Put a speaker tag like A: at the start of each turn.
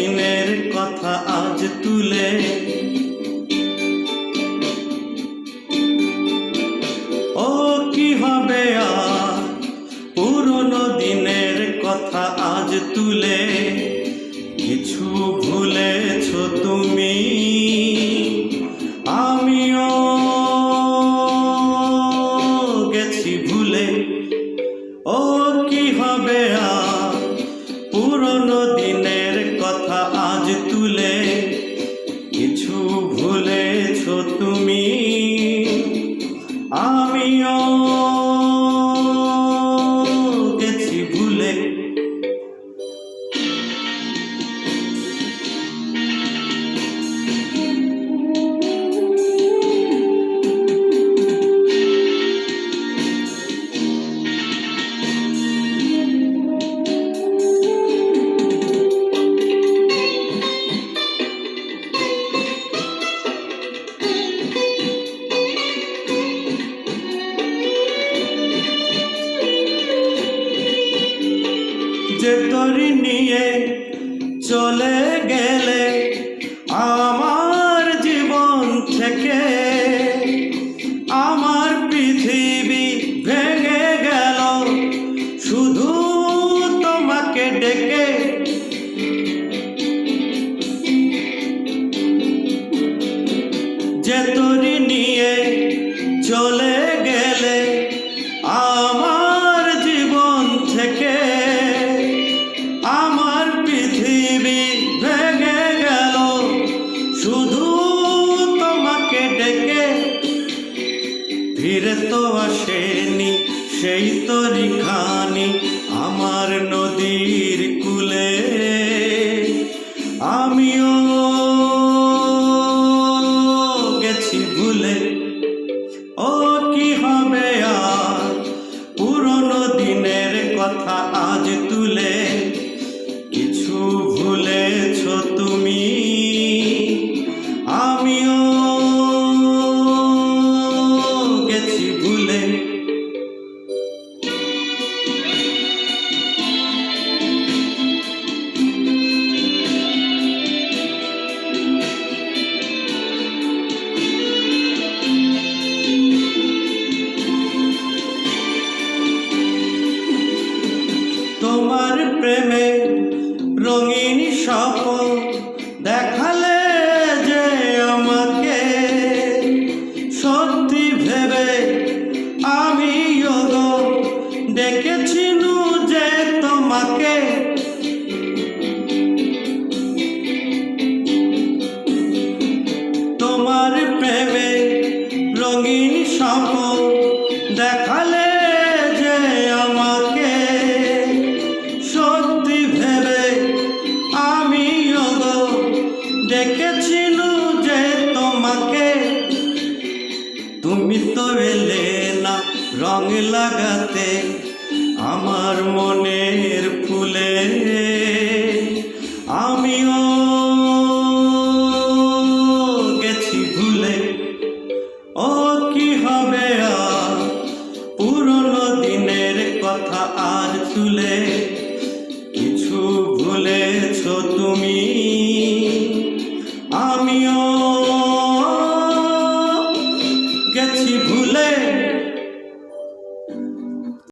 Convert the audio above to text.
A: দিনের কথা আজ তুলে, ও কি হবে আর পুরনো দিনের কথা আজ তুলে। কিছু ভুলেছ তুমি, আমিও গেছি ভুলে। ও কি হবে আর পুরনো দিনের কথা আজ তুলে। কিছু ভুলেছ তুমি, আমিও গেছি ভুলে। যে তরি নিয়ে চলে গেলে আমার জীবন থেকে, আমার পৃথিবী ভেঙে গেল শুধু তোমাকে ডেকে। যে তরি নিয়ে চলে গেলে আমার জীবন থেকে, আমার পৃথিবী ভেঙে গেল শুধু তোমাকে ডেকে। ফিরে তো আসেনি সেই তরিখানি আমার নদীর কূলে। আমিও গেছি ভুলে। ও কি হবে আর পুরনো দিনের কথা আজ তুলে। কিছু ভুলেছ তুমি, আমিও গেছি ভুলে। তোমার প্রেমে রঙিন স্বপ্ন দেখালে যে আমাকে, সত্যি ভেবে আমি ডেকেছিনু যে তোমাকে। তোমার প্রেমে রঙিন স্বপ্ন দেখালে যে আমাকে, সত্যি ভেবে আমি ডেকেছিনু যে তোমাকে। তুমি তো এলে না রং লাগাতে আমার মনের ফুলে। আমিও গেছি ভুলে। ও কি হবে আর পুরনো দিনের কথা আর তুলে। কিছু ভুলেছ তুমি, আমিও